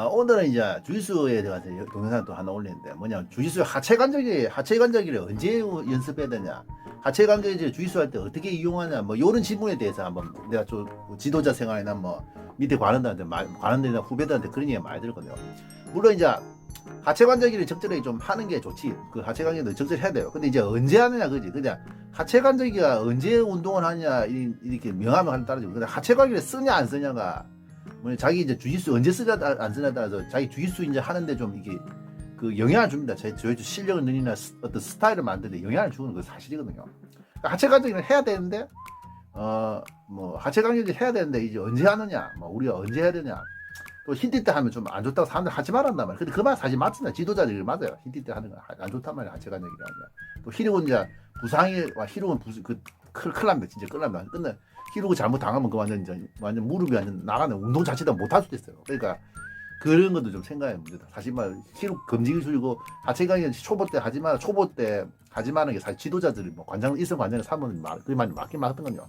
오늘은 이제 주짓수에 대해서 동영상 또 하나 올리는데 뭐냐면 주짓수 하체 관절기를 언제 연습해야 되냐, 하체 관절기 주짓수 할 때 어떻게 이용하냐, 뭐 이런 질문에 대해서 한번 내가 좀 지도자 생활이나 뭐 밑에 관원들이나 후배들한테 그런 얘기 많이 들었거든요. 물론 이제 하체 관절기를 적절하게 좀 하는 게 좋지. 그 하체 관절기도 적절히 해야 돼요. 근데 이제 언제 하느냐, 그지? 그냥 하체 관절기가 언제 운동을 하냐 이렇게 명하면 하는 따라지고, 근데 하체 관절기를 쓰냐 안 쓰냐가 뭐 자기 이제 주짓수 언제 쓰냐 안 쓰냐에 따라서 자기 주짓수 이제 하는데 좀 이게 그 영향을 줍니다. 저희 실력을 늘리나 어떤 스타일을 만드는데 영향을 주는 거 사실이거든요. 그러니까 하체 관절기를 해야 되는데 뭐 하체 관절기를 해야 되는데 이제 언제 하느냐, 뭐 우리가 언제 해야 되냐. 또 힌트 때 하면 좀 안 좋다고 사람들 하지 말란단 말이야. 근데 그 말 사실 맞습니다. 지도자들이 맞아요. 힌트 때 하는 거 안 좋단 말이야. 하체 관절기라는 거. 또 히르군 이제 부상이 와, 히르군 큰일 납니다. 진짜 끝납니다. 끝내 히르군 잘못 당하면 그 완전 무릎이 완전 나가는, 운동 자체도 못 할 수도 있어요. 그러니까 그런 것도 좀 생각해 문제다. 사실 말 히르 검증이 줄이고 하체 관절기 초보 때 하지 마라. 초보 때 하지 마는 게 사실 지도자들이 뭐 일선 관장을 사면 그 말이 맞긴 맞거든요.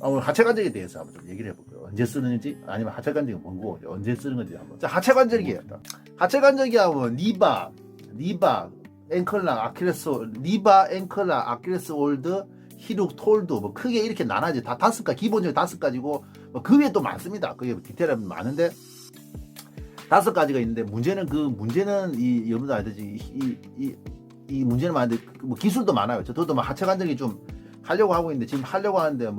오늘 하체 관절기에 대해서 한번 좀 얘기를 해볼게요. 언제 쓰는지, 아니면 하체 관절기 뭔고, 언제 쓰는 건지 한번. 자, 하체 관절기. 하체 관절기 하면 리바, 앵클락, 아킬레스 홀드, 히룩, 톨드, 뭐 크게 이렇게 나눠지. 다 기본적으로 5가지고, 뭐 그 외에 또 많습니다. 그게 디테일하면 많은데 5가지가 있는데, 문제는 여러분들 알듯이 이 문제는 많은데, 뭐 기술도 많아요. 저도 뭐 하체 관절기 좀 하려고 하고 있는데, 지금 하려고 하는데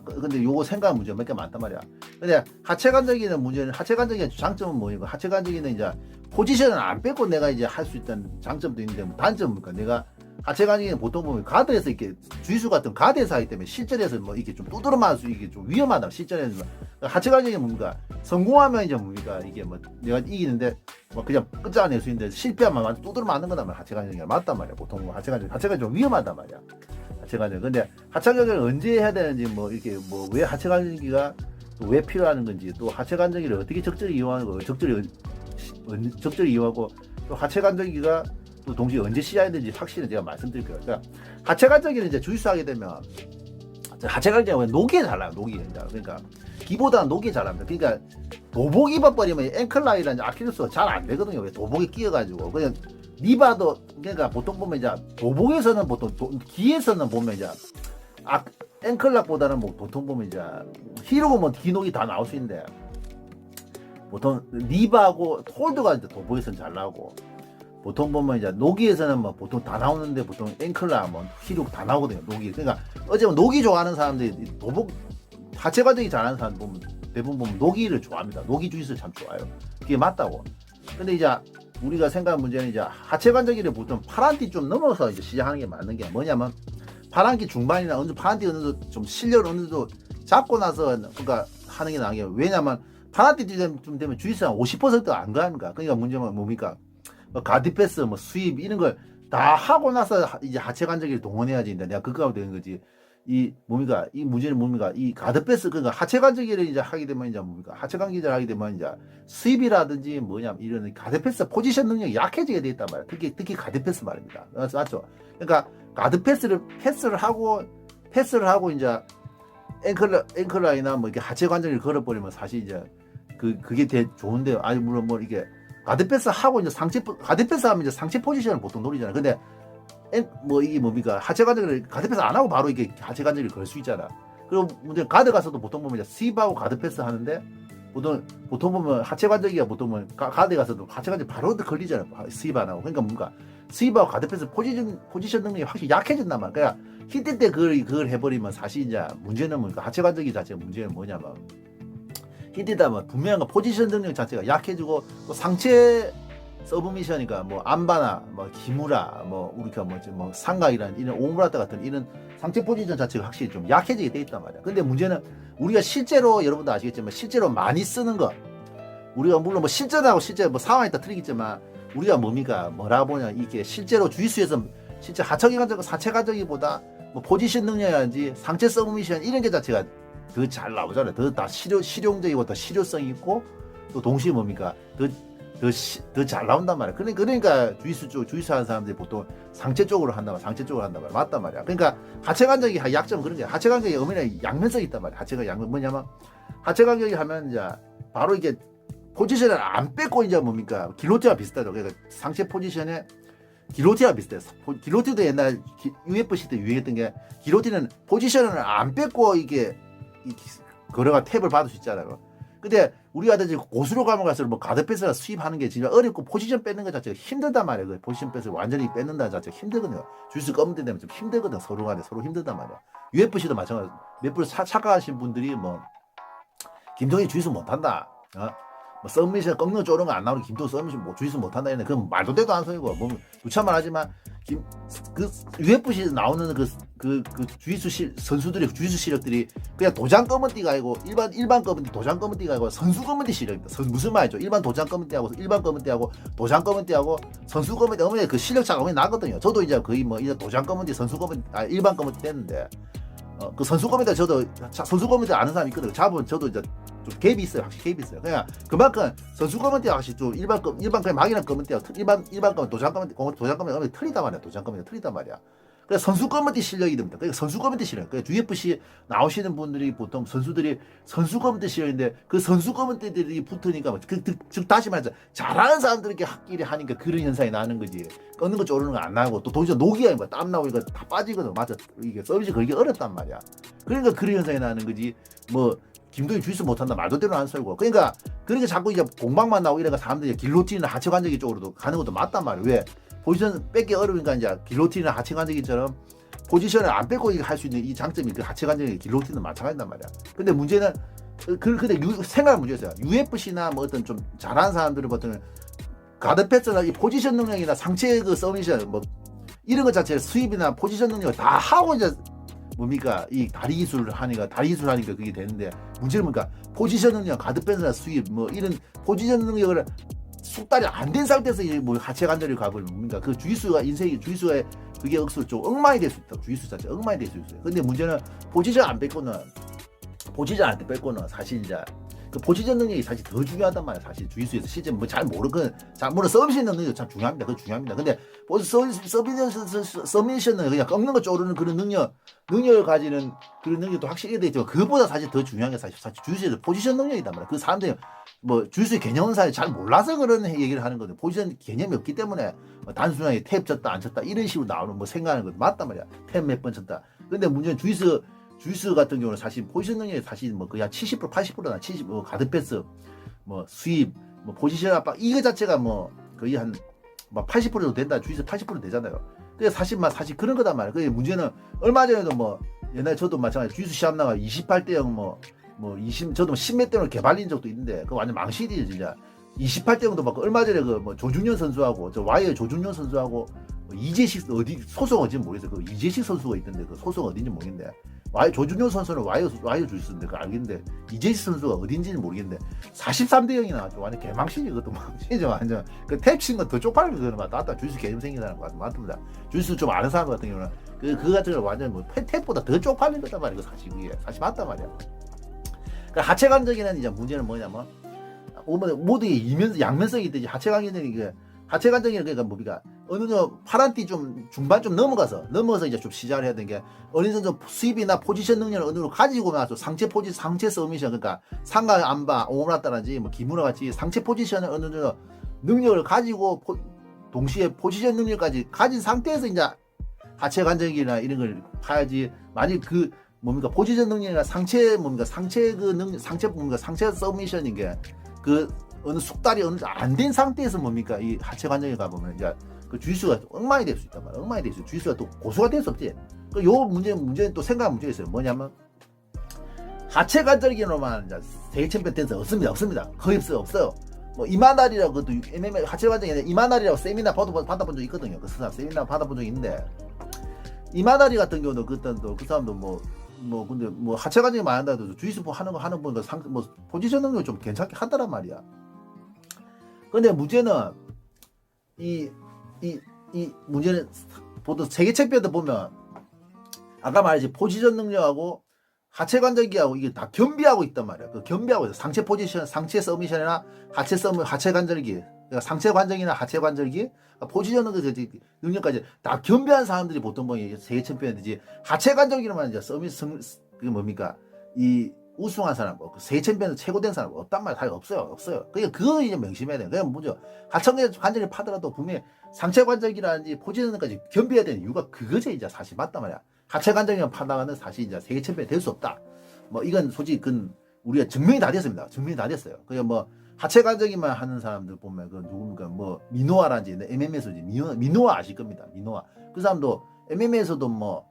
근데 요거 생각한 문제가 몇 개 많단 말이야. 근데 하체 관절기는 문제는, 하체 관절기의 장점은 뭐이고, 하체 관절기는 이제 포지션을 안 뺏고 내가 이제 할 수 있다는 장점도 있는데, 뭐 단점은 뭡니까? 내가 하체 관절기는 보통 보면 가드에서 이렇게 주짓수 같은 가드에서 하기 때문에 실전에서 뭐 이게 좀 두드러만 수, 이게 좀 위험하다. 실전에서 하체 관절기는 뭡니까? 성공하면 이제 뭡니까? 이게 뭐 내가 이기는데 뭐 그냥 끝장낼 수 있는데, 실패하면 완전 두드러 맞는 거단 말이야. 하체 관절기가 맞단 말이야. 보통 뭐 하체 관절기 좀 위험하단 말이야. 하체 관절기. 근데 하체 관절기를 언제 해야 되는지, 뭐 이렇게 뭐 왜 하체 관절기가 왜 필요한 건지, 또 하체 관절기를 어떻게 적절히 이용하는 거, 적절히 이용하고, 또 하체 관절기가 또 동시에 언제 시작해야 되는지 확실히 제가 말씀드릴게요. 그러니까 하체 관절기는 이제 주짓수 하게 되면 하체 관절기가 녹이 잘 나요. 녹이. 그러니까 기보다는 녹이 잘합니다. 그러니까 도복 입어버리면 앵클라이라는 아킬레스가 잘 안 되거든요. 왜 도복에 끼어가지고. 그냥 리바도, 그러니까 보통 보면 이제 도복에서는 보통 기에서는 보면 이제 앵클락보다는 뭐 보통 보면 이제 히로고 기녹이 다 나올 수 있는데, 보통 리바하고 홀드가 이제 도복에서는 잘 나오고, 보통 보면 이제 노기에서는 뭐 보통 다 나오는데, 보통 앵클락 뭐 히로고 다 나오거든요. 노기. 그러니까 어제면 노기 좋아하는 사람들이 도복 하체 관절기 잘하는 사람 보면 대부분 보면 노기를 좋아합니다. 노기 주짓수 참 좋아요. 그게 맞다고. 근데 이제 우리가 생각한 문제는, 이제 하체 관절기를 보통 파란띠 좀 넘어서 이제 시작하는 게 맞는 게 뭐냐면, 파란기 중반이나 파란띠 어느 정도 좀 실력을 어느 정도 잡고 나서 그러니까 하는 게 나은 게, 왜냐면 파란띠 좀 되면 주짓수 한 50%가 안 가니까. 그러니까 문제는 뭡니까? 뭐 가드패스, 뭐 수입 이런 걸 다 하고 나서 이제 하체 관절기를 동원해야지. 내가 그거 하면 되는 거지. 이 문제는 뭡니까? 이 가드패스, 그러니까 하체 관절기를 이제 하게 되면 이제 뭡니까? 하체 관절기를 하게 되면 이제 수입이라든지 뭐냐면 이런 가드패스 포지션 능력이 약해지게 돼 있단 말이야. 특히 가드패스 말입니다. 맞죠? 그러니까 가드 패스를 하고 이제 앵클라이나 뭐 이렇게 하체 관절기를 걸어버리면 사실 이제 그게 좋은데, 아니 물론 뭐 이게 가드 패스 하고 이제 가드 패스 하면 이제 상체 포지션을 보통 노리잖아. 근데 뭐 이게 뭡니까? 하체 관절기를 가드 패스 안 하고 바로 이게 하체 관절기를 걸 수 있잖아. 그리고 문제 가드 가서도 보통 보면 이제 스윕하고 가드 패스 하는데, 보통 보면 하체 관절기가 보통 보면 가드에 가서도 하체 관절기 바로 걸리잖아. 스윕 안 하고. 그러니까 뭔가 스윕하고 가드 패스 포지션 능력이 확실히 약해진단 말이야. 그러니까 히트 때 그걸 해버리면 사실 이제 문제는 뭐니까, 하체 관절기 자체가 문제는 뭐냐면, 히트 때 하면 분명한 포지션 능력 자체가 약해지고, 또 상체 서브미션이니까 뭐 안바나 뭐 기무라 뭐 우리가 뭐 상각이라는 이런 오무라타 같은 이런 상체 포지션 자체가 확실히 좀 약해지게 돼 있단 말이야. 근데 문제는 우리가 실제로, 여러분도 아시겠지만 실제로 많이 쓰는 거, 우리가 물론 뭐 실전하고 실제 뭐 상황에 따라 틀리겠지만, 우리가 뭐라 보냐, 이게 실제로 주짓수에서 실제 하체 관절기보다 뭐 포지션 능력이라든지 상체 서브미션 이런 게 자체가 더 잘 나오잖아요. 더 다 실용적이고 더 실효성이 있고, 또 동시에 뭡니까? 더 잘 나온단 말이야. 그러니까 주짓수 하는 사람들이 보통 상체 쪽으로 한단 말이야. 맞단 말이야. 그러니까 하체 관절기 약점은 그런 게, 하체 관절기 어머니 양면성이 있단 말이야. 하체가 뭐냐면, 하체 관절기 하면 이제 바로 이게 포지션을 안 뺏고 이제 뭡니까 길로티와 비슷하죠. 그러니까 상체 포지션에 길로티와 비슷해요. 길로티도 옛날 UFC 때 유행했던 게 길로티는 포지션을 안 뺏고 이게 걸어가 탭을 받을 수 있잖아요. 근데 우리가 고수로 가면 갈수록 뭐 가드패스나 수입하는 게 진짜 어렵고 포지션 뺏는 것 자체가 힘들단 말이에요. 그 포지션 패스를 완전히 뺏는다는 자체가 힘들거든요. 주짓수 검은 때 되면 좀 힘들거든. 서로 간에 서로 힘들단 말이야. UFC도 마찬가지. 몇 분 착각하신 분들이 뭐 김동희 주짓수 못한다. 뭐 서미션 꺾는 쪼는 거 안 나오는 김도 서미션 뭐 주짓수 못한다 이런 그건 말도 되도 안 소리고 뭐 누차만 하지만 그 UFC 나오는 그 주짓수 선수들의 주짓수 실력들이 그냥 도장 검은띠가 아니고 일반 검은띠 도장 검은띠가 아니고 선수 검은띠 실력입니다. 무슨 말이죠? 일반 도장 검은띠하고 일반 검은띠하고 도장 검은띠하고 선수 검은띠 어머니 그 실력 차가 어머니 나거든요. 저도 이제 거의 뭐 이제 도장 검은띠 선수 검은띠 일반 검은띠 됐는데 그 선수 검은띠 저도 선수 검은띠 아는 사람이 있거든요. 잡으면 저도 이제 좀 갭이 있어요. 확실히 갭이 있어요. 그냥 그만큼 선수 검은띠가 확실히 좀 일반 그냥 막연한 검은띠하고 일반 검은 도장 검은띠 엄청 틀리단 말이야. 도장 검은띠 틀리단 말이야. 그래서 선수 검은띠 실력이 됩니다. 그러니까 선수 검은띠 실력. 그러니까 UFC 나오시는 분들이 보통 선수들이 선수 검은띠 실력인데 그 선수 검은띠들이 붙으니까 즉 다시 말해서 잘하는 사람들에게 학끼리 하니까 그런 현상이 나는 거지. 꺾는 거 쪼르는 거 안 나고 또 도저히 녹이야 뭐 땀 나고 이거 다 빠지거든. 맞아. 이게 서비스 걸기 어렵단 말이야. 그러니까 그런 현상이 나는 거지. 뭐 김도희 주짓수 못한다 말도 되는 안 썰고 그러니까 자꾸 이제 공방만 나오고 이래가 사람들이 길로틴이나 하체 관절기 쪽으로도 가는 것도 맞단 말이야. 왜 포지션 뺏기 어려우니까 이제 길로틴이나 하체 관절기처럼 포지션을 안 뺏고 할 수 있는 이 장점이 그 하체 관절기 길로틴은 마찬가지단 말이야. 근데 문제는 근데 생각할 문제였어요. UFC나 뭐 어떤 좀 잘하는 사람들은 보통 가드패스나 이 포지션 능력이나 상체 그 서미션 뭐 이런 것 자체를 수입이나 포지션 능력을 다 하고 이제 뭡니까 이 다리 기술을 하니까 그게 되는데 문제는 뭔가 포지션 능력 가드패스나 수입 뭐 이런 포지션 능력을 숙달이 안 된 상태에서 뭐 하체 관절을 가버리면 뭡니까 그 주짓수가 주짓수의 그게 억수로 좀 엉망이 될 수 있다. 주짓수 자체 엉망이 될 수 있어요. 근데 문제는 포지션 안 뺏고는 사실 이제 그 포지션 능력이 사실 더 중요하단 말이야. 사실 주짓수에서 실제 뭐 잘 모르건 물론 서비스 능력이 참 중요합니다. 그거 중요합니다. 근데 서미션은 그냥 꺾는 거 쪼르는 그런 능력을 가지는 그런 능력도 확실히 되지만 그보다 사실 더 중요한 게 사실 주짓수에서 포지션 능력이단 말이야. 그 사람들이 뭐 주짓수의 개념은 사실 잘 몰라서 그런 얘기를 하는 거든. 포지션 개념이 없기 때문에 뭐 단순하게 탭 쳤다 안 쳤다 이런 식으로 나오는 뭐 생각하는 것도 맞단 말이야. 탭 몇 번 쳤다. 근데 문제는 주짓수 같은 경우는 사실 포지션 능력이 사실 뭐 거의 한 70% 80%나 70 뭐 가드패스 뭐 수입 뭐 포지션 압박 이거 자체가 뭐 거의 한 막 80%도 된다. 주짓수 80% 되잖아요. 그게 사실 그런 거단 말이야. 그 문제는 얼마 전에도 뭐 옛날에 저도 마찬가지 주짓수 시합 나가 28대 0 저도 10몇 대 0을 개발린 적도 있는데 그거 완전 망신이지 진짜. 28대 0도 막 얼마 전에 그 뭐 조준현 선수하고 저 와이어 조준현 선수하고 뭐 이재식 어디 소속 어딘지 모르겠어요. 그 이재식 선수가 있던데 그 소속 어딘지 모르겠는데 조준현 선수는 와이어 주짓수인데 그 알겠는데 이재식 선수가 어딘지는 모르겠는데 43대 0이 나왔죠. 완전 개망신이 그것도 망신이죠. 완전 그 탭친 거 더 쪽팔리고 그러는 거 맞다. 주짓수 개념 생기다는 거 맞습니다. 주짓수 좀 아는 사람 같은 경우는 그 같은 경우는 완전 뭐 탭보다 더 쪽팔린 거단 말이야. 사실 그게 사실 맞단 말이야. 그 하체 관절기는 이제 문제는 뭐냐면 모든 게 양면성이 있듯이 하체 관절이 하체 관절기는 그러니까 뭡니까 어느 정도 파란띠 좀 중반 좀 넘어가서 이제 좀 시작을 해야 되는 게 어느 정도 수입이나 포지션 능력을 어느 정도 가지고 나서 상체 서미션 그러니까 상가 안바 오므라따라지 뭐 기무라 같이 상체 포지션을 어느 정도 능력을 가지고 동시에 포지션 능력까지 가진 상태에서 이제 하체 관절기나 이런 걸 파야지. 만약 그 뭡니까 포지션 능력이나 상체 그 능력 상체 서미션인 게 그 어느 숙달이 어느 안 된 상태에서 뭡니까 이 하체 관절기 가보면 이제 그 주짓수가 엉망이 될 수 있단 말이야. 엉망이 될 수 있어. 주짓수가 또 고수가 될 수 없지. 그 요 문제는 또 생각한 문제가 있어요. 뭐냐면 하체 관절기로만 이제 세계 챔피언 된 적 없습니다. 거의 없어요. 뭐 이만날이라고 그것도 MMA 하체 관절기 아니라 이만날이라고 세미나 받아본 적 있거든요. 그 사람 세미나 받아본 적 있는데 이만날이 같은 경우도 그 사람도 근데 뭐 하체 관절이 많이 한다도 주짓수 하는 분도 뭐 포지션 능력이 좀 괜찮게 하더란 말이야. 근데 문제는 이 문제는 보통 세계 챔피언들 보면 아까 말했지 포지션 능력하고 하체 관절기하고 이게 다 겸비하고 있단 말이야. 그 겸비하고 있어. 상체 포지션, 상체 서미션이나 하체 관절기, 그러니까 상체 관절기나 하체 관절기, 포지션 능력까지 다 겸비한 사람들이 보통 뭐 세계 챔피언이지. 하체 관절기로만 이제 그 뭡니까 이 우승한 사람, 뭐, 세 챔피언 최고 된 사람 없단 말이야. 다 없어요. 그러니까 그거 이제 명심해야 돼. 그냥 먼저 하청에 관절이 파더라도 분명히 상체 관절이라든지 포지션까지 겸비해야 되는 이유가 그거지 이제 사실 맞단 말이야. 하체 관절이만 파다가는 사실 이제 세계 챔피언이 될 수 없다. 뭐 이건 솔직히 그건 우리가 증명이 다 됐습니다. 증명이 다 됐어요. 그냥 뭐 하체 관절기만 하는 사람들 보면 그 누굽니까 뭐 미노아라든지 MMA에서 미노아 아실 겁니다. 미노아 그 사람도 MMA에서도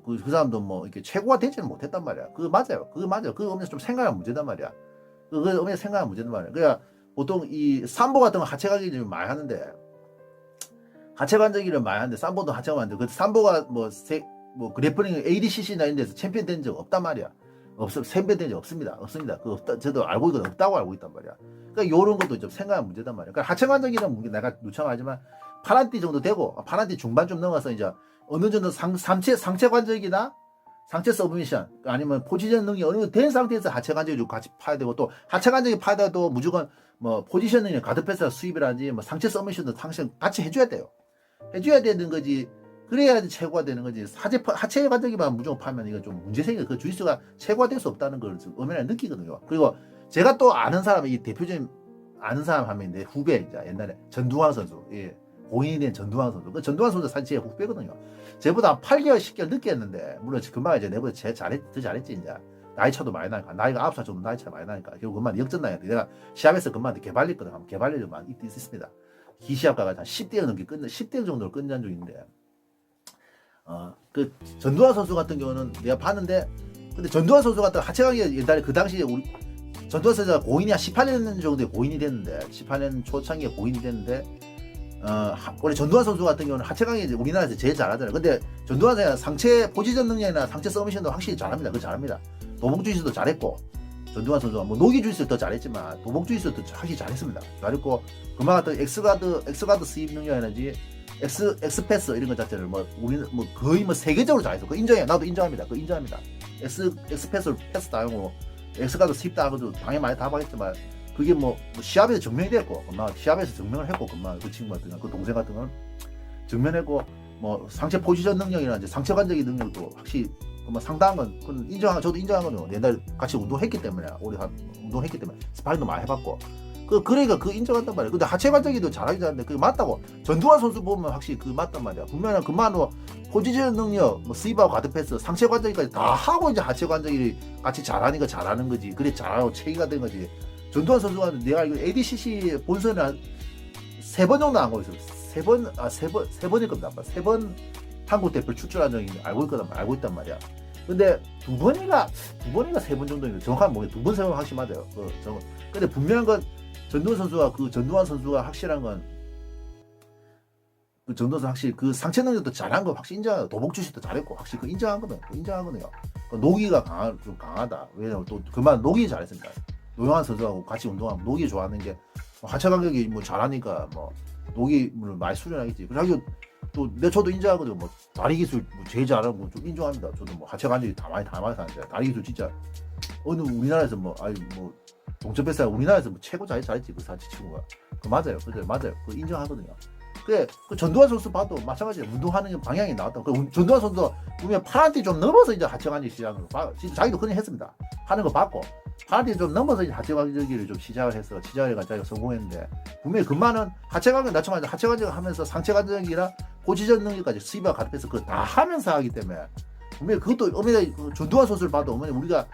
그 사람도 뭐 이렇게 최고가 되지는 못했단 말이야. 그거 맞아요. 그거 오면서 좀 생각하는 문제단 말이야. 그거 오면서 생각하는 문제단 말이야. 그러니까 보통 이 삼보 같은 거 하체 관절기 좀 많이 하는데 하체 관절기를 많이 하는데 삼보도 하체가 많은데 그 삼보가 뭐 그래플링 ADCC나 이런 데서 챔피언 된 적 없단 말이야. 챔피언 된 적 없습니다. 그 없다. 저도 알고 있거든. 없다고 알고 있단 말이야. 그러니까 요런 것도 좀 생각하는 문제단 말이야. 그러니까 하체 관절기는 뭐 내가 누창하지만 파란띠 정도 되고 파란띠 중반 좀 넘어서 이제 어느 정도 상체 관절기나 상체 서브미션 아니면 포지션 능력이 어느 정도 된 상태에서 하체 관절기 좀 같이 파야 되고 또 하체 관절기 파더라도 무조건 뭐 포지션 능력 가드 패스 수입이라든지 뭐 상체 서브미션도 당신 같이 해줘야 돼요. 해줘야 되는 거지. 그래야지 최고가 되는 거지. 하체 관절기만 무조건 파면 이거 좀 문제 생겨. 그 주짓수가 최고가 될 수 없다는 걸 엄연히 느끼거든요. 그리고 제가 또 아는 사람, 이 대표적인 아는 사람 하면 있는데 후배 이제 옛날에 전두환 선수, 예, 고인이 된 전두환 선수. 그 전두환 선수 사실 제 후배거든요. 제보다 한 8개월, 10개월 늦게 했는데 물론 금방 이제 내보다 더 잘했지 이제. 나이 차도 많이 나니까 나이가 9살 정도 나이 차 많이 나니까 결국 금방 역전 나야 돼. 내가 시합에서 금방 개발렸거든. 한번 개발려 좀 많이 있습니다. 기시합 가가 한 10대 넘게 10대 정도로 끝난 중인데. 그 전두환 선수 같은 경우는 내가 봤는데 근데 전두환 선수 같은 하체 관계 옛날에 그 당시에 우리 전두환 선수가 고인이 한 18년 정도에 고인이 됐는데 18년 초창기에 고인이 됐는데 원래 전두환 선수 같은 경우는 하체 관계 우리나라에서 제일 잘하잖아요. 근데 전두환 선수가 상체 포지션 능력이나 상체 서미션도 확실히 잘합니다. 그거 잘합니다. 도복 주짓수도 잘했고 전두환 선수가 뭐 노기 주짓수 더 잘했지만 도복 주짓수도 확실히 잘했습니다. 잘했고 그만 같은 엑스가드 수입 능력이라든지 엑스패스 이런 것 자체를 우리는 거의 세계적으로 잘해서 그거 인정해요. 나도 인정합니다. 그거 인정합니다. 엑스패스를 패스 당하고 엑스가드 수입 당하고도 당연히 많이 답하겠지만 그게 시합에서 증명이 됐고 시합에서 증명을 했고 그 친구 같은 그 동생 같은 건 증명했고 상체 포지션 능력이나 상체 관절기 능력도 확실히 상당한 건 그건 저도 인정한 거는 옛날에 같이 운동했기 때문에 운동했기 때문에 스파링도 많이 해봤고 그러니까 그 인정한단 말이야. 근데 하체 관절기도 잘하긴 하는데 그게 맞다고. 전두환 선수 보면 확실히 그 맞단 말이야. 분명히 그만으로 포지션 능력, 스입하고 가드 패스, 상체 관절기까지 다 하고 이제 하체 관절기 같이 잘하니까 잘하는 거지. 그래 잘하고 체계가 된 거지. 전두환 선수가 내가 이거 ADCC 본선에 한 3번 정도 안 가고 있어. 3번일 겁니다. 3번 한국 대표 출전한 적이 알고 있단 말이야. 근데 두 번인가 3번 정도인데 정확한 모르겠어요. 2번, 3번 확실히 맞아요. 근데 분명한 건 전두환 선수가 확실한 건 그 전두환 선수 확실히 그 상체 능력도 잘한 거 확실히 인정해요. 도복 주짓도 잘했고 확실히 그 인정한 거네요. 노기가 좀 강하다. 왜냐면 또 그만 노기 잘했습니다. 노영환 선수하고 같이 운동하면 노기 좋아하는 게 하체 간격이 잘하니까 노기를 많이 수련하겠지. 그래서 저도 인정하거든요. 다리 기술 제일 잘하고 좀 인정합니다. 저도 하체 간격이 다 많이 하는데 다리 기술 진짜 어느 우리나라에서 동접했어요. 우리나라에서 최고 잘했지 그 사치 친구가. 그 맞아요. 맞아요. 그 인정하거든요. 그 전두환 선수 봐도 마찬가지예요. 운동하는 방향이 나왔다. 전두환 선수도 분명 파란띠 좀 넘어서 이제 하체 관절 시작을 진짜 자기도 그냥 했습니다. 하는 거 봤고 파란띠 좀 넘어서 이제 하체 관절기를 좀 시작을 해가지고 자기가 성공했는데 분명히 그만은 하체 관절 낮추면 하체 관절 하면서 상체 관절기랑 포지션 능력까지 수입과 가르쳐서 그거 다 하면서 하기 때문에 분명히 그것도 어머니 전두환 선수를 봐도 어머니 우리가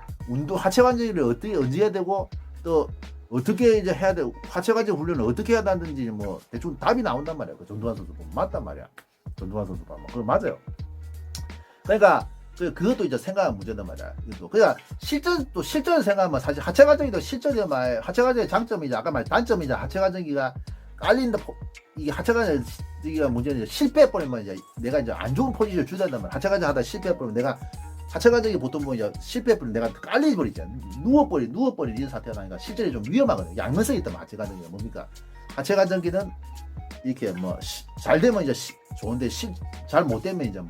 하체 관절기를 어떻게 언제 해야 되고 또 어떻게 이제 해야 돼 하체 관절 훈련을 어떻게 해야 되는지 대충 답이 나온단 말이야. 그 전두환 선수 보면 맞단 말이야. 전두환 선수 보면 그거 맞아요. 그러니까 그것도 이제 생각하는 문제단 말이야. 그러니까 실전 생각하면 사실 하체 관절기도 하체 관절의 장점이자 아까 말한 단점이자 하체 관절기가 깔린다. 이게 하체 관절기가 문제는 실패해버리면 이제 내가 이제 안 좋은 포지션을 주단단 말이야. 하체 관절 하다 실패해버리면 내가 하체 관절기 보통 이제 실패해버리면 내가 깔려버리잖아. 누워버리는 이런 사태가 나니까 실전이 좀 위험하거든요. 양면성이 있다면 하체 관절기가 뭡니까? 하체 관절기는 이렇게 잘 되면 이제 좋은데 잘 못 되면 이제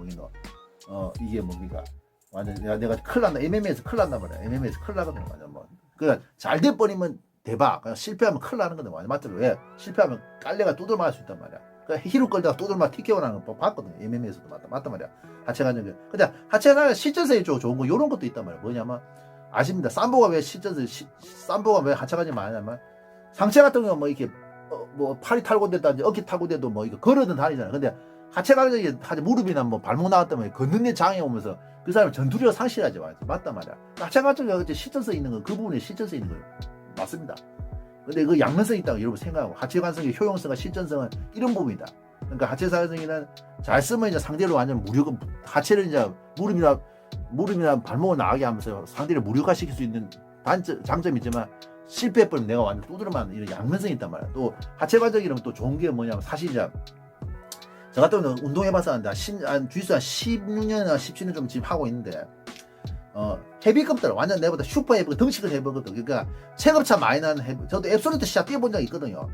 이게 뭡니까? 완전 내가 큰일 난다. MMA에서 큰일 난단 말이야. MMA에서 큰일 나거든요. 완전 그러니까 잘 돼버리면 대박. 그냥 실패하면 큰일 나는 건데 완전 맞죠? 왜? 실패하면 깔래가 두들 맞을 수 있단 말이야. 그러니까 히로 끌다가 두들만 TKO 나는 거 봤거든요. MMA에서도 맞단 말이야. 하체 관절기. 근데 하체 관절기 실전성이 좀 좋은 거 이런 것도 있단 말이야. 뭐냐면 아십니다. 삼보가 왜 삼보가 왜 하체 관절 많이 하냐면 상체 같은 경우 뭐 이렇게 뭐 팔이 탈고됐다든지 어깨 탈고돼도 뭐 이거 걸어든 다니잖아요. 근데 하체 관절이 무릎이나 뭐 발목 나왔다면 걷는 데 장애 오면서 그 사람 전투력을 상실하지 맞단 말이야. 하체 관절이 실전성에 있는 건 그 부분에 실전성에 있는 거예요. 맞습니다. 근데 그 양면성이 있다고 여러분 생각하고 하체 관절의 효용성과 실전성은 이런 부분이다. 그러니까 하체 관절은 잘 쓰면 이제 상대로 완전 무력, 하체를 이제 무릎이나 발목을 나가게 하면서 상대를 무력화시킬 수 있는 장점이 있지만 실패해버리면 내가 완전 두드러만 이런 양면성이 있단 말이야. 또 하체 관절 이러면 또 좋은 게 뭐냐면 사실 이제 저 같은 경우는 운동해봤었는데 주짓수 한 16년이나 17년 좀 지금 하고 있는데 헤비급들 완전 내보다 슈퍼 헤비 덩치가 헤비거든. 그러니까 체급차 많이 나는 헤비. 저도 앱솔루트 시합 뛰어본 적이 있거든요.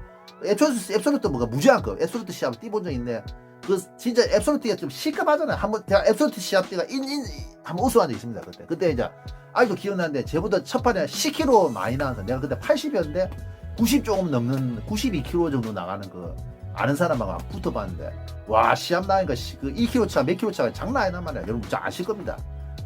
앱솔루트 뭐가 무제한급 앱솔루트 시합 뛰어본 적이 있는데 그 진짜 앱솔루트가 좀 시급하잖아요. 한번 제가 앱솔루트 시합 때가 한번 우승한 적이 있습니다. 그때 이제 아직도 기억나는데 제보다 첫 판에 10kg 많이 나와서 내가 그때 80이었는데 90 조금 넘는 92kg 정도 나가는 그 아는 사람하고 붙어봤는데 와 시합 나니까 그 1kg 차 몇 kg 차가 장난 아니란 말이야. 여러분 잘 아실 겁니다.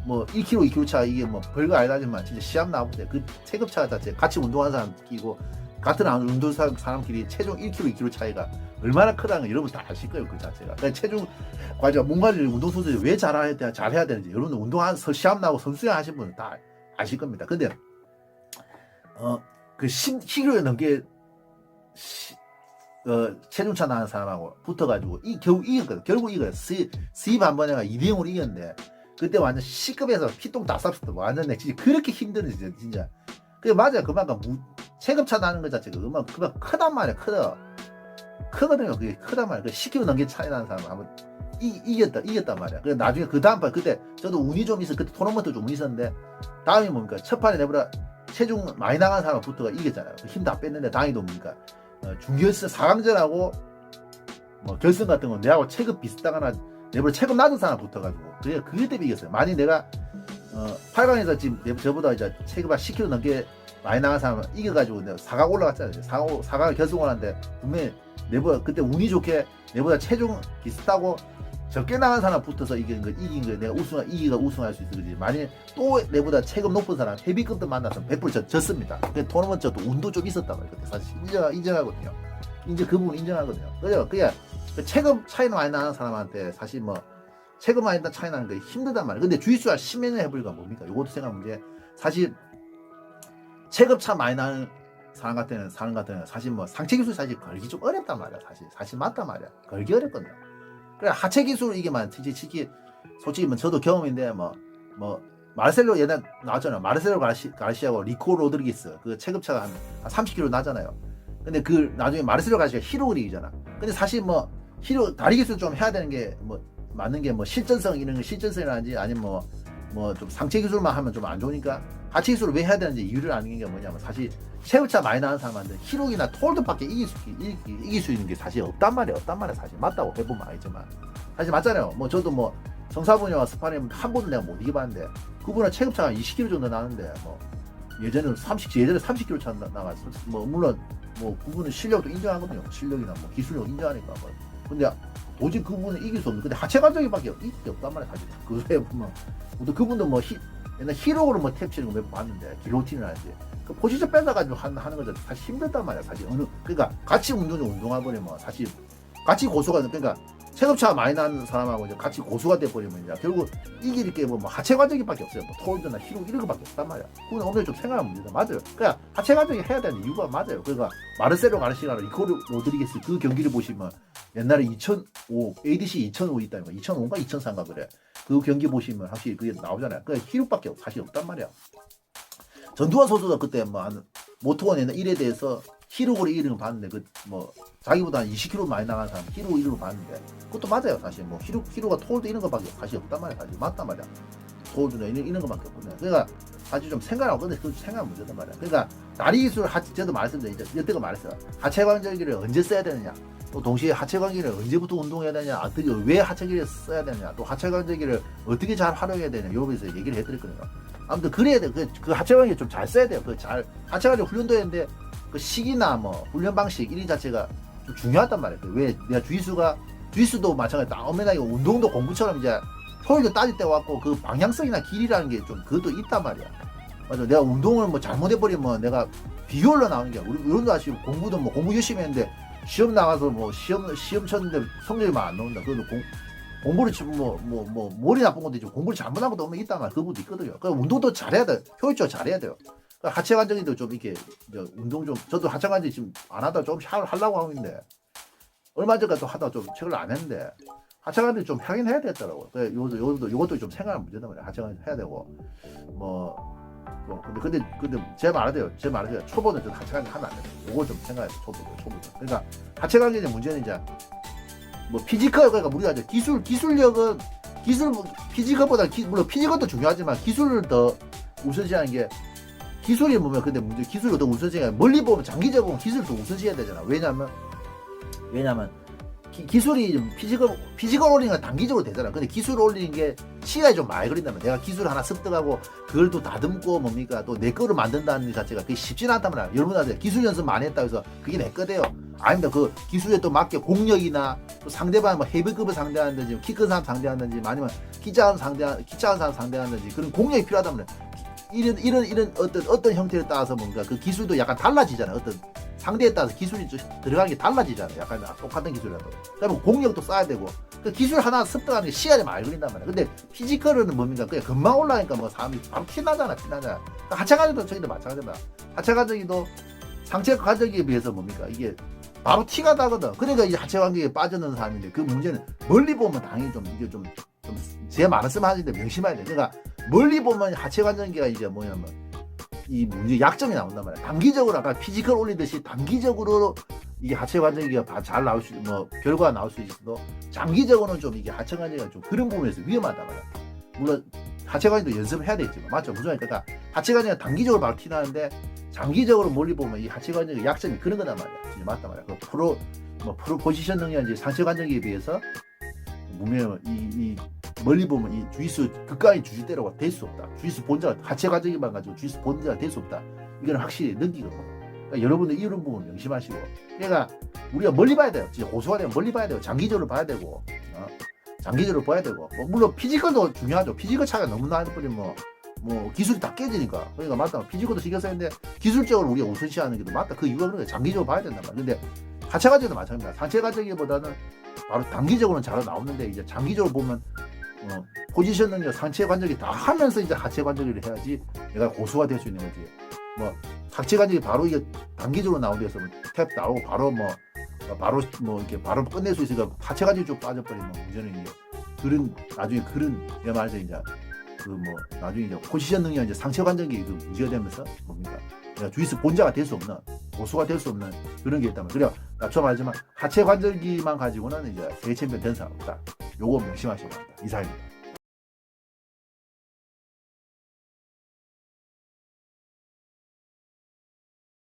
뭐 1kg 2kg 차 이게 뭐 별거 아니다지만 진짜 시합 나오는데 그 체급차 자체 같이 운동하는 사람 끼고 같은 운동 사람끼리 체중 1kg 2kg 차이가 얼마나 크다는 거 여러분 다 아실 거예요. 그 자체가. 그러니까 체중 과정 몸관리를 운동선수들이 왜 잘해야 되는지 여러분들 운동한 시합 나고 선수야 하신 분은 다 아실 겁니다. 근데 그 10kg 넘게 체중차 나는 사람하고 붙어가지고 결국 이겼거든. 결국 이거야. 스입 한 번에 2대0으로 이겼는데 그때 완전 C급에서 피똥 다 쌌었어. 완전 내 진짜 그렇게 힘드는 진짜. 그게 맞아요. 그만큼 체급차 나는 것 자체가 그만 크단 말이야. 크거든요. 그게 크단 말이야. 10kg 넘게 차이 나는 사람 한번 이겼단 말이야. 그래 나중에 그 다음 판 그때 저도 운이 좀 있어. 그때 토너먼트 좀 운이 있었는데 다음이 뭡니까? 첫 판에 내보다 체중 많이 나간 사람 붙어가 이겼잖아요. 힘 다 뺐는데 다행히도 뭡니까? 중결승 4강전하고 뭐 결승 같은 건 내하고 체급 비슷하거나 내보다 체급 낮은 사람 붙어가지고 그게 때문에 이겼어요. 만약 내가 8강에서 지금 저보다 이제 체급 한 10kg 넘게 많이 나간 사람 이겨가지고 내가 4강 올라갔잖아요. 4강 결승 올라갔는데 분명히 내보다 그때 운이 좋게 내보다 체중 비슷하고 적게 나간 사람 붙어서 이긴 거 내가 우승할 수 있어. 그지? 만약 또 내보다 체급 높은 사람 헤비급도 만나서 100% 졌습니다. 그 토너먼트도 운도 좀 있었단 말이에요. 그때 사실 인정하거든요. 이제 그 부분 인정하거든요. 그죠? 그게 체급 차이 많이 나는 사람한테 사실 뭐 체급 많이 차이 나는 게 힘들단 말이에요. 근데 주짓수가 10년 해보니까 뭡니까? 이것도 생각하면 이제 사실 체급 차 많이 나는 사람 같은 사실 뭐 상체 기술 사실 걸기 좀 어렵단 말이야. 사실 맞단 말이야. 걸기 어렵거든요. 그래 하체 기술 이게만 솔직히 뭐 저도 경험인데 뭐 마르셀로 옛날 나왔잖아요. 마르셀로 가르시아고 리코 로드리게스 그 체급차가 한 30kg 나잖아요. 근데 그 나중에 마르셀로 가르시아 히로를 이기잖아. 근데 사실 뭐 다리 기술 좀 해야 되는 게 뭐 맞는 게 뭐 실전성 이런 거 실전성이라든지 아니면 뭐 좀 상체 기술만 하면 좀 안 좋으니까 하체 기술을 왜 해야 되는지 이유를 아는 게 뭐냐면 사실 체급차 많이 나는 사람한테 히로기나 톨드밖에 이길 수 있는 게 사실 없단 말이야. 사실 맞다고 해보면 알겠지만 사실 맞잖아요. 뭐 저도 뭐 정사분야와 스파링 한 번도 내가 못 이겨봤는데 그분은 체급차가 20kg 정도 나는데 뭐 예전에 30kg 차 나갔어. 뭐 물론 뭐 그분은 실력도 인정하거든요. 실력이나 뭐 기술력 인정하니까 뭐. 근데 도저히 그분은 이길 수 없는. 근데 하체 관절이밖에 없단 말이야. 사실 그에 보면 그분도 뭐 옛날 히로로 뭐 탭 치는 거 몇 번 봤는데 길로틴을 하지. 그 포지션 뺏어가지고 하는 거죠. 사실 힘들단 말이야. 사실 그러니까 같이 운동해버리면 사실 같이 고수가 그러니까 체급차가 많이 나는 사람하고 이제 같이 고수가 돼버리면 이제 결국 이길 게 뭐 하체 관절기밖에 없어요. 뭐 톨드나 히로 이런 거밖에 없단 말이야. 그건 오늘 좀 생각하면 됩니다. 맞아요. 그러니까 하체 관절기 해야 되는 이유가 맞아요. 그러니까 마르셀로 가르시아나 리코 로드리게스 그 경기를 보시면 옛날에 2005 ADC 2005 있다니까 2005인가 2004인가 그래. 그 경기 보시면 확실히 그게 나오잖아요. 그 히로밖에 사실 없단 말이야. 전두환 선수도 그때 뭐 모토원 옛날 1에 대해서 히로를 이기는 거 봤는데 그 뭐 자기보다 20kg 많이 나간 사람 히로 이기는 거 봤는데 그것도 맞아요. 사실 뭐 히로가 톨드 이런 거밖에 사실 없단 말이야. 사실 맞단 말이야. 톨드나 이런 거밖에 없거든요. 그러니까 사실 좀 생각하고 근데 그 생각 문제단 말이야. 그러니까 다리 기술 저도 말씀드렸죠. 이때가 말했어요. 하체 관절기를 언제 써야 되느냐. 또 동시에 하체 관절기를 언제부터 운동해야 되냐. 어떻게 왜 하체 관절기를 써야 되느냐. 또 하체 관절기를 어떻게 잘 활용해야 되냐. 이런 거에서 얘기를 해드렸거든요. 아무튼 그래야 돼. 그 하체 관절기 좀 잘 써야 돼요. 하체 관절 훈련도 했는데 그 시기나 뭐 훈련 방식 이런 자체가 좀 중요하단 말이에요. 왜 내가 주짓수도 마찬가지다. 엄연하 이거 운동도 공부처럼 이제 효율도 따질 때 왔고 그 방향성이나 길이라는 게 좀 그것도 있단 말이야. 맞아. 내가 운동을 뭐 잘못해버리면 내가 비결로 나오는 게 우리 의원도 아시고 공부도 뭐 공부 열심히 했는데 시험 나가서 뭐 시험 쳤는데 성적이 막 안 나온다. 그래도 공부를 머리 나쁜 것도 있고 공부를 잘못한 것도 없는 있단 말 그분도 있거든요. 그 운동도 잘해야 돼. 효율적으로 잘해야 돼요. 그러니까 하체 관절기도 좀 이렇게 운동 좀 저도 하체 관절기 지금 안 하다 좀 하려고 하고 있는데 얼마 전까지 하다 좀 책을 안 했는데 하체 관절기 좀 하긴 해야 되더라고. 그래 요것도 좀 생각할 문제단 말이야. 하체 관절기 해야 되고 근데 제 말대로 초보는 좀 하체 관절기 하면 안 돼. 요거 좀 생각해 초보. 그러니까 하체 관절기 문제는 이제 뭐 피지컬 그러니까 우리가 이제 기술력은 피지컬보다 물론 피지컬도 중요하지만 기술을 더 우선시하는 게 기술이 보면 근데 문제 기술을 더 우선시해야 멀리 보면 장기적으로 기술도 우선시해야 되잖아. 왜냐면 기술이 좀 피지컬 올리는 건 단기적으로 되잖아. 근데 기술 올리는 게 시간이 좀 많이 걸린다면 내가 기술 하나 습득하고 그걸 또 다듬고 뭡니까 또 내 거를 만든다는 것 자체가 그게 쉽지는 않단 말이야. 여러분한테 기술 연습 많이 했다 해서 그게 내 거대요. 아닙니다. 그 기술에 또 맞게 공력이나 또 상대방 뭐 헤비급을 상대하는지 키 큰 사람 상대하는지 아니면 키 작은 사람 상대하는지 그런 공력이 필요하단 말이야. 이런 어떤 형태를 따라서 뭔가 그 기술도 약간 달라지잖아. 어떤 상대에 따라서 기술이 들어가는 게 달라지잖아. 약간 똑같은 기술이라도. 그다음에 공력도 쌓아야 되고. 그 기술 하나 습득하는 게 시간이 많이 걸린단 말이야. 근데 피지컬은 뭡니까? 그냥 금방 올라가니까 뭐 사람이 바로 티나잖아. 그러니까 하체 관절도 저기도 마찬가지다. 하체 관절기도 상체 관절기에 비해서 뭡니까? 이게 바로 티가 나거든. 그러니까 이제 하체 관절기에 빠져드는 사람인데 그 문제는 멀리 보면 당연히 이게 좀 제 말씀 하시는데 명심해야 돼. 그러니까 멀리 보면 하체 관절기가 이제 뭐냐면 이 문제 약점이 나온단 말이야. 단기적으로 아까 피지컬 올리듯이 단기적으로 이게 하체 관절기가 잘 나올 수 뭐 결과가 나올 수 있어도 장기적으로는 좀 이게 하체 관절기가 좀 그런 부분에서 위험하단 말이야. 물론 하체 관절도 연습을 해야 되겠지만 맞죠? 무슨 말이야? 그러니까 하체 관절기가 단기적으로 바로 티나는데 장기적으로 멀리 보면 이 하체 관절기 약점이 그런 거단 말이야. 진짜 맞단 말이야. 그 프로 포지션 능력이 상체 관절기에 비해서 보면 이 멀리 보면 이 주짓수 극강의 주짓대로가 될 수 없다. 주짓수 본자가 하체 관절기만 가지고 주짓수 본자가 될 수 없다. 이건 확실히 느끼거든요. 그러니까 여러분들 이런 부분 명심하시고. 그러니까 우리가 멀리 봐야 돼요. 진짜 고수가 되면 멀리 봐야 돼요. 장기적으로 봐야 되고, 장기적으로 봐야 되고. 물론 피지컬도 중요하죠. 피지컬 차이가 너무 나는 뿐이 뭐 기술이 다 깨지니까. 그러니까 맞다. 피지컬도 신경 써야 되는데 기술적으로 우리가 우선시하는 게 맞다. 그 이유가 그런 거예요. 장기적으로 봐야 된단 말이야. 근데 하체 관절도 마찬가지입니다. 상체 관절기보다는 바로 단기적으로는 잘 나오는데 이제 장기적으로 보면 포지션 능력, 상체 관절기 다 하면서 이제 하체 관절기를 해야지 내가 고수가 될 수 있는 거지. 하체 관절기 바로 이게 단기적으로 나오는 데서 탭 나오고 바로 이렇게 바로 끝낼 수 있으니까 하체 관절기 좀 빠져버리면 문제는 이제 나중에 내 말에서 이제 나중에 이제 포지션 능력 이제 상체 관절기 문제가 되면서 뭡니까? 내가 주짓수 본자가 될 수 없는 고수가 될 수 없는 그런 게 있다면 그래 나처 말하지만 하체 관절기만 가지고는 이제 세계 챔피언 된 사람 없다. 요거 명심하시기 바랍니다. 이상입니다.